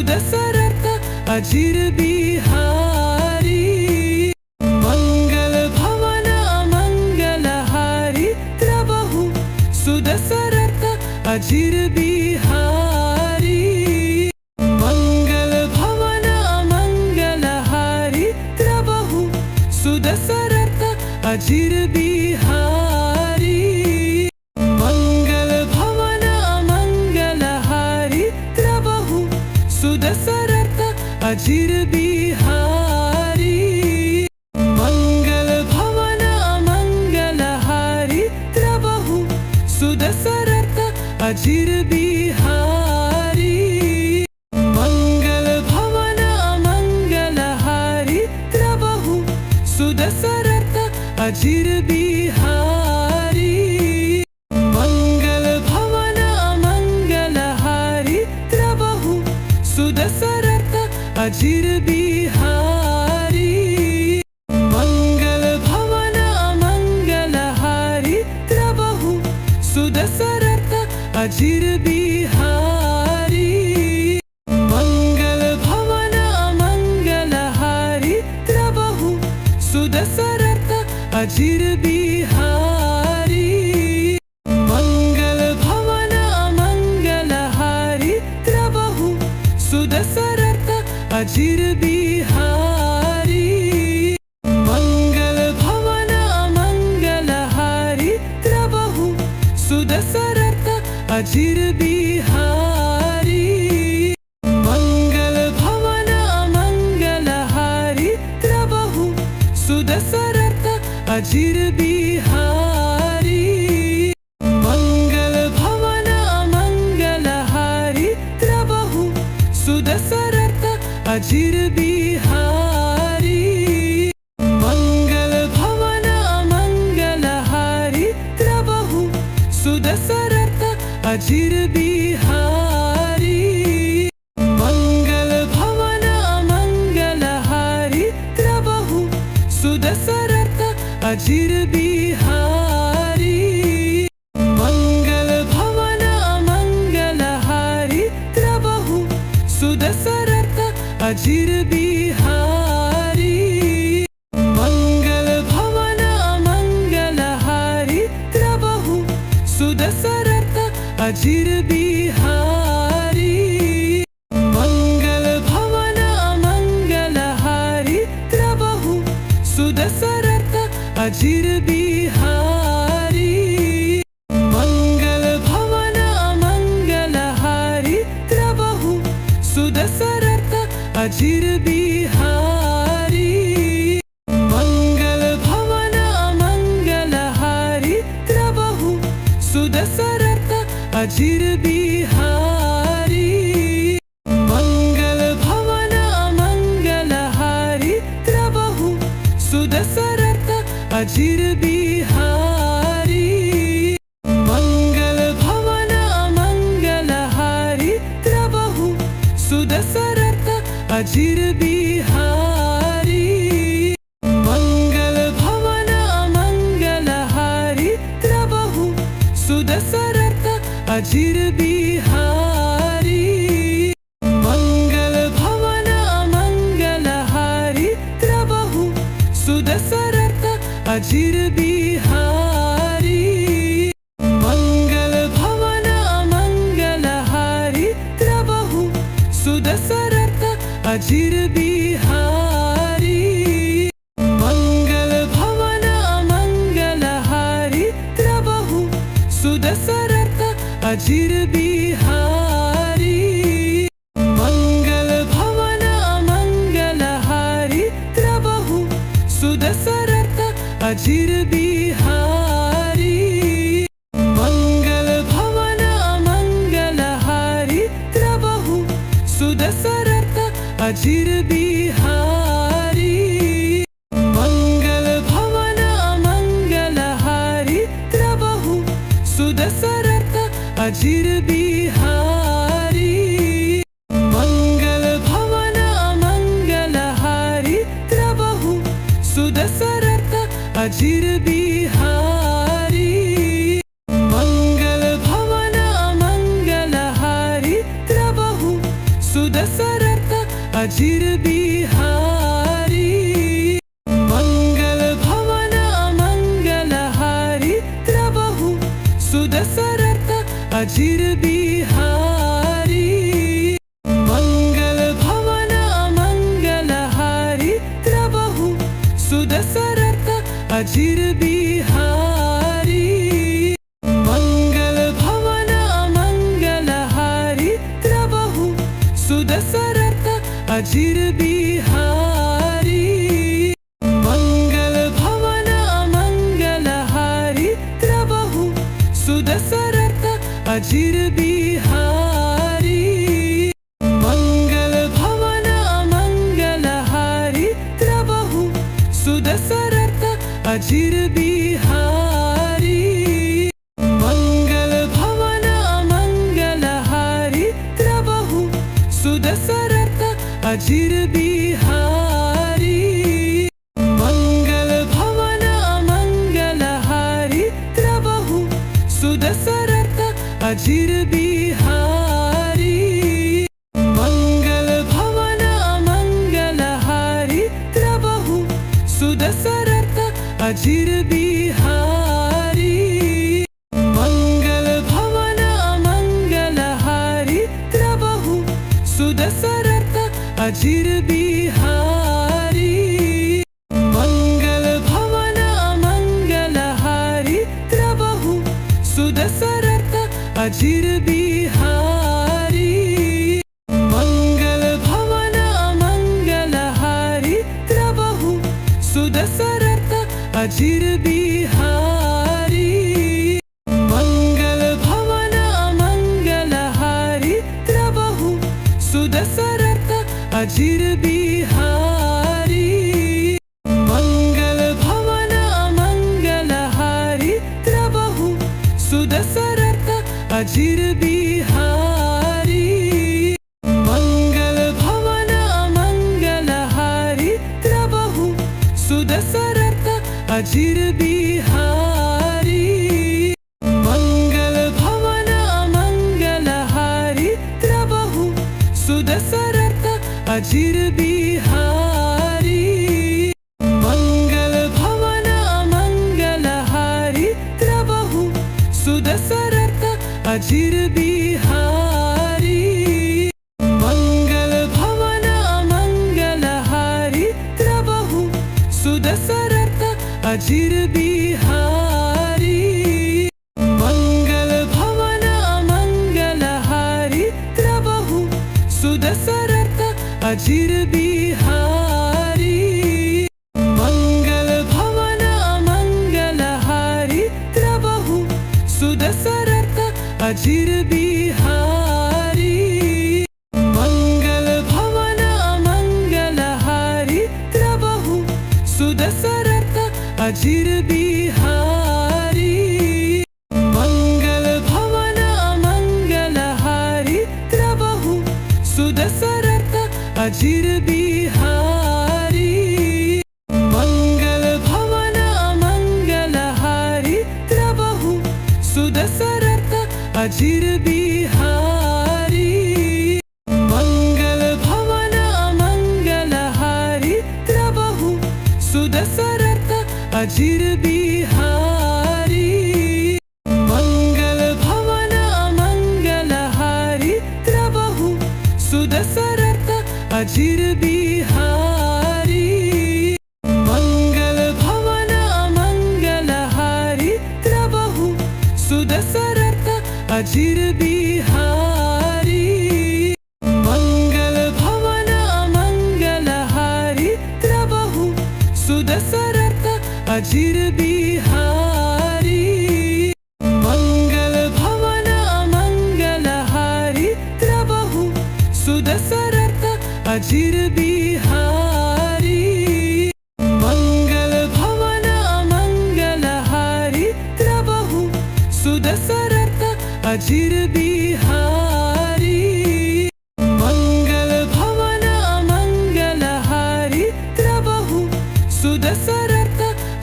सुदशरथ अजिर बिहारी। मंगल भवन अमंगलहारी त्रबहु सुदशरथ अजिर बिहारी। मंगल भवन अमंगलहारी त्रबहु सुदशरथ अजिर बिहारी। मंगल भवन अमंगलहारी त्रबहु सुदशरथ अजिर बिहारी। मंगल भवन अमंगलहारी त्रबहु सुदशरथ अजिर बिहारी। मंगल भवन अमंगलहारी त्रबहु सुदशरथ अजिर बिहारी। मंगल भवन अमंगलहारी त्रबहु सुदशरथ अजिर बिहारी। मंगल भवन अमंगलहारी त्रबहु सुदशरथ अजिर बिहारी। मंगल भवन अमंगलहारी त्रबहु सुदशरथ अजिर बिहारी। मंगल भवन अमंगलहारी त्रबहु सुदशरथ अजिर बिहारी। मंगल भवन अमंगलहारी त्रबहु सुदशरथ अजिर बिहारी। मंगल भवन अमंगलहारी त्रबहु सुदशरथ अजिर बिहारी। मंगल भवन अमंगलहारी त्रबहु सुदशरथ अजिर बिहारी। मंगल भवन अमंगलहारी त्रबहु सुदशरथ अजिर बिहारी। मंगल भवन अमंगलहारी त्रबहु सुदशरथ अजिर बिहारी। मंगल भवन अमंगलहारी त्रबहु सुदशरथ अजिर बिहारी। मंगल भवन अमंगलहारी त्रबहु सुदशरथ अजिर बिहारी। मंगल भवन अमंगलहारी त्रबहु सुदशरथ अजिर बिहारी। मंगल भवन अमंगलहारी त्रबहु सुदशरथ अजिर बिहारी। मंगल भवन अमंगलहारी त्रबहु सुदशरथ अजिर बिहारी। मंगल भवन अमंगलहारी त्रबहु सुदशरथ अजिर बिहारी। मंगल भवन अमंगलहारी त्रबहु सुदशरथ अजिर बिहारी। मंगल भवन अमंगलहारी त्रबहु सुदशरथ अजिर बिहारी। मंगल भवन अमंगलहारी त्रबहु सुदशरथ अजिर बिहारी। मंगल भवन अमंगलहारी त्रबहु सुदशरथ अजिर बिहारी। मंगल भवन अमंगलहारी त्रबहु सुदशरथ अजिर बिहारी। मंगल भवन अमंगलहारी त्रबहु सुदशरथ अजिर बिहारी। मंगल भवन अमंगलहारी त्रबहु सुदशरथ अजिर बिहारी। मंगल भवन अमंगलहारी त्रबहु सुदशरथ अजिर बिहारी। मंगल भवन अमंगलहारी त्रबहु सुदशरथ अजिर बिहारी। मंगल भवन अमंगलहारी त्रबहु सुदशरथ अजिर बिहारी मंगल भवन मंगलहारी प्रभु सुदशरथ अजिर बिहारी मंगल भवन मंगलहारी प्रभु सुदशरथ अजिर बिहारी मंगल भवन मंगलहारी प्रभु सुदशरथ अजिर बिहारी मंगल भवन मंगलहारी प्रभु सुदशरथ अजिर बिहारी मंगल भवन मंगलहारी प्रभु सुदशरथ अजिर बिहारी मंगल भवन मंगलहारी प्रभु सुदशरथ अजिर बिहारी मंगल भवन मंगलहारी प्रभु सुदशरथ अजिर बिहारी मंगल भवन मंगलहारी प्रभु सुदशरथ अजिर बिहारी मंगल भवन मंगलहारी प्रभु सुदशरथ अजिर बिहारी मंगल भवन मंगलहारी प्रभु सुदशरथ अजिर बिहारी मंगल भवन मंगलहारी प्रभु सुदशरथ अजिर बिहारी मंगल भवन मंगलहारी प्रभु सुदशरथ अजिर बिहारी मंगल भवन मंगलहारी प्रभु सुदशरथ अजिर बिहारी मंगल भवन मंगलहारी प्रभु सुदशरथ अजिर बिहारी मंगल भवन मंगलहारी प्रभु सुदशरथ अजिर बिहारी मंगल भवन मंगलहारी प्रभु सुदशरथ अजिर बिहारी मंगल भवन मंगलहारी प्रभु सुदशरथ अजिर बिहारी मंगल भवन मंगलहारी प्रभु सुदशरथ अजिर बिहारी मंगल भवन मंगलहारी प्रभु सुदशरथ अजिर बिहारी मंगल भवन मंगलहारी प्रभु सुदशरथ अजिर बिहारी मंगल भवन मंगलहारी प्रभु सुदशरथ अजिर बिहारी मंगल भवन मंगलहारी प्रभु सुदशरथ अजिर बिहारी मंगल भवन मंगलहारी प्रभु सुदशरथ अजिर बिहारी मंगल भवन मंगलहारी प्रभु सुदशरथ अजिर बिहारी मंगल भवन मंगलहारी प्रभु सुदशरथ अजिर बिहारी मंगल भवन मंगलहारी प्रभु सुदशरथ अजिर बिहारी मंगल भवन मंगलहारी प्रभु सुदशरथ अजिर बिहारी मंगल भवन मंगलहारी प्रभु सुदशरथ अजिर बिहारी मंगल भवन मंगलहारी प्रभु सुदशरथ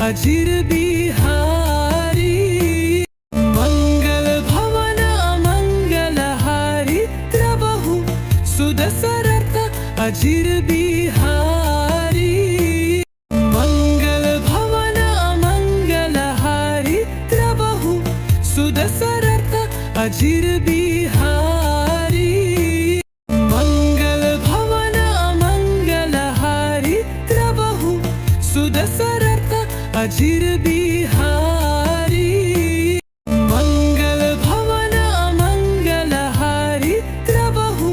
अजिर बिहारी मंगल भवन मंगलहारी प्रभु सुदशरथ अजिर बिहारी मंगल भवन मंगलहारी प्रभु सुदशरथ अजिर बिहारी मंगल भवन मंगलहारी प्रभु सुदशरथ अजिर बिहारी मंगल भवन मंगलहारी प्रभु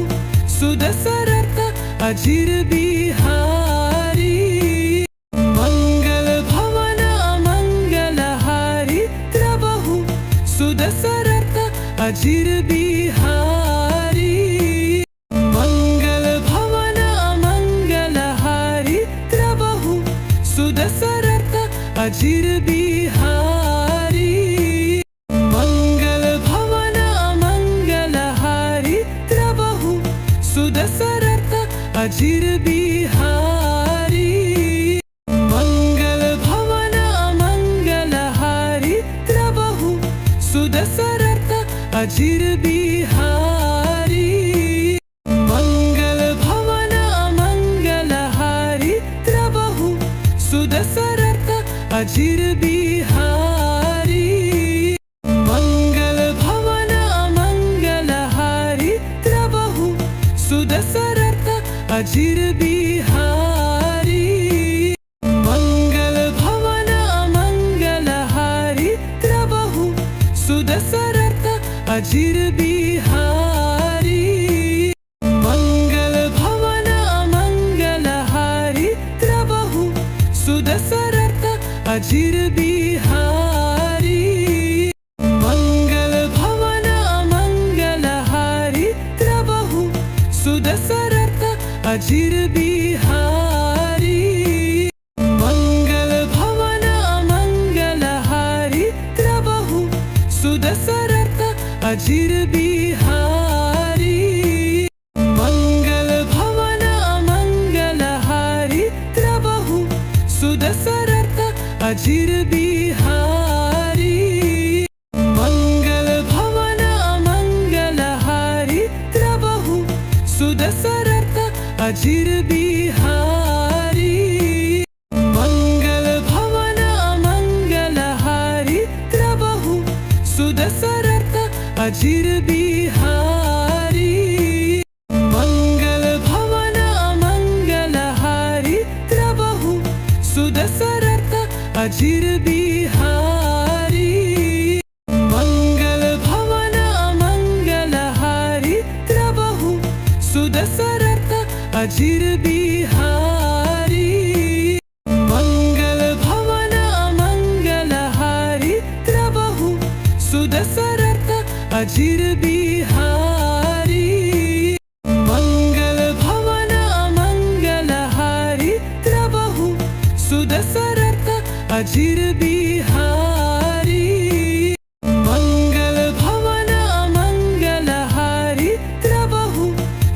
सुदशरथ अजिर बिहारी मंगल भवन मंगलहारी प्रभु सुदशरथ अजिर बिहारी मंगल भवन मंगलहारी प्रभु सुदशरथ अजिर बिहारी मंगल भवन मंगलहारी प्रभु सुदशरथ अजिर बिहारी मंगल भवन मंगलहारी प्रभु सुदशरथ अजिर बिहारी मंगल भवन मंगलहारी प्रभु सुदशरथ अजिर बिहारी मंगल भवन मंगलहारी प्रभु सुदशरथ अजिर बिहारी मंगल भवन मंगलहारी प्रभु सुदशरथ अजिर बिहारी मंगल भवन मंगलहारी प्रभु सुदशरथ अजिर बिहारी मंगल भवन मंगलहारी प्रभु सुदशरथ अजिर बिहारी मंगल भवन मंगलहारी प्रभु सुदशरथ अजिर बिहारी मंगल भवन मंगलहारी प्रभु सुदशरथ अजिर बिहारी मंगल भवन मंगलहारी प्रभु सुदशरथ अजिर बिहारी मंगल भवन मंगलहारी प्रभु सुदशरथ अजिर बिहारी मंगल भवन मंगलहारी प्रभु सुदशरथ अजिर बिहारी मंगल भवन मंगलहारी प्रभु सुदशरथ अजिर बिहारी मंगल भवन मंगलहारी प्रभु सुदशरथ अजिर बिहारी मंगल भवन मंगलहारी प्रभु सुदशरथ अजिर बिहारी मंगल भवन मंगलहारी प्रभु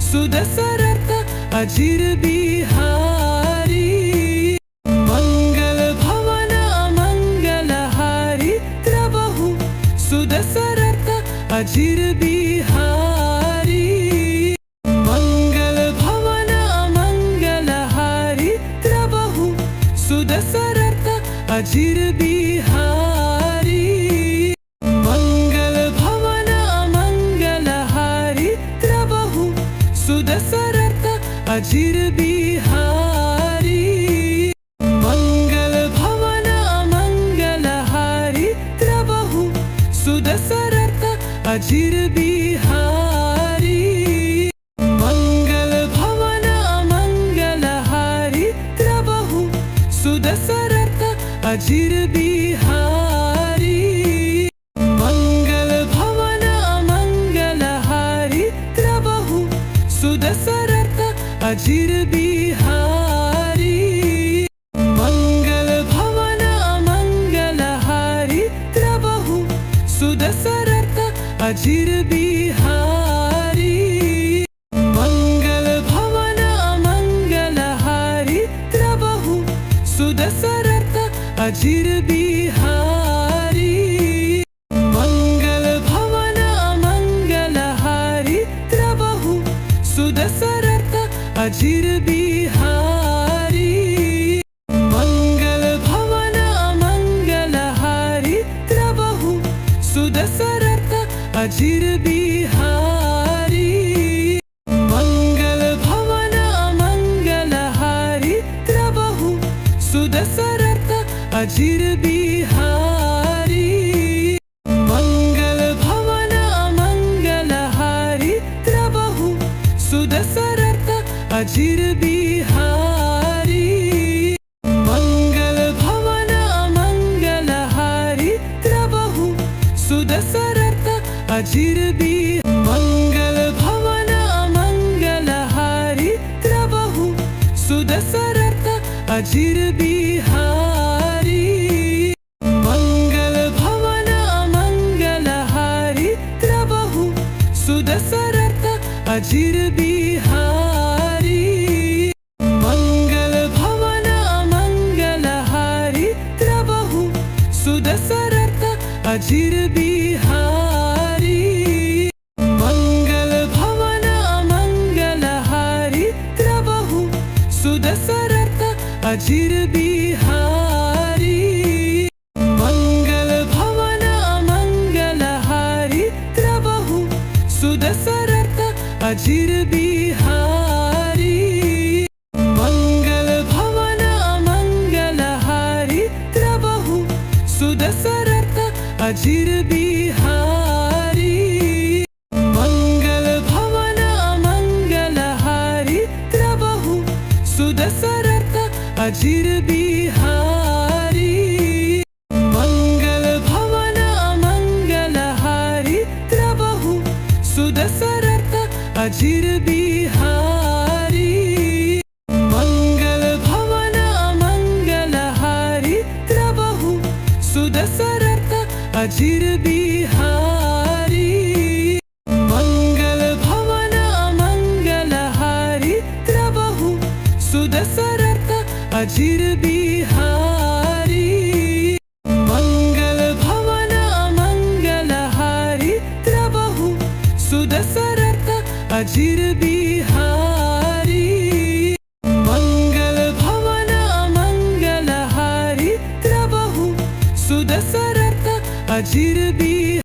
सुदशरथ अजिर बिहारी मंगल भवन मंगलहारी प्रभु सुदशरथ अजिर बिहारी मंगल भवन मंगलहारी प्रभु सुदशरथ अजिर बिहारी मंगल भवन मंगलहारी प्रभु सुदशरथ अजिर बिहारी मंगल भवन मंगलहारी प्रभु सुदशरथ अजिर बिहारी मंगल भवन मंगलहारी प्रभु सुदशरथ अजिर बिहारी मंगल भवन मंगलहारी प्रभु सुदशरथ अजिर बिहारी मंगल भवन मंगलहारी प्रभु सुदशरथ अजिर बिहारी मंगल भवन मंगलहारी प्रभु सुदशरथ अजिर बिहारी मंगल भवन मंगलहारी प्रभु सुदशरथ सुदशरथ अजिर बिहारी मंगल भवन अमंगलहारी त्रबहु सुदशरथ अजिर बिहारी मंगल भवन अमंगलहारी त्रबहु सुदशरथ अजिर बिहारी मंगल भवन अमंगलहारी त्रबहु सुदशरथ अजिर बिहारी मंगल भवन अमंगलहारी त्रबहु सुदशरथ अजिर मंगल भवन अमंगलहारी त्रबहु सुदशरथ अजिर बिहारी मंगल भवन अमंगलहारी त्रबहु सुदशरथ अजिर बिहारी मंगल भवन अमंगलहारी त्रबहु सुदशरथ अजिर बिहारी मंगल भवन अमंगलहारी त्रबहु सुदशरथ अजिर बिहारी मंगल भवन अमंगलहारी त्रबहु सुदशरथ अजिर बिहारी मंगल भवन अमंगलहारी त्रबहु सुदशरथ अजिर बिहारी मंगल भवन अमंगलहारी त्रबहु सुदशरथ अजिर बिहारी मंगल भवन अमंगलहारी त्रबहु सुदशरथ अजिर बिहारी मंगल भवन अमंगलहारी त्रबहु सुदशरथ अजिर बिहारी मंगल भवन अमंगलहारी त्रबहु सुदशरथ अजिर बिहारी मंगल भवन अमंगलहारी त्रबहु सुदशरथ अजिर बिहारी मंगल भवन अमंगलहारी त्रबहु सुदशरथ अजिर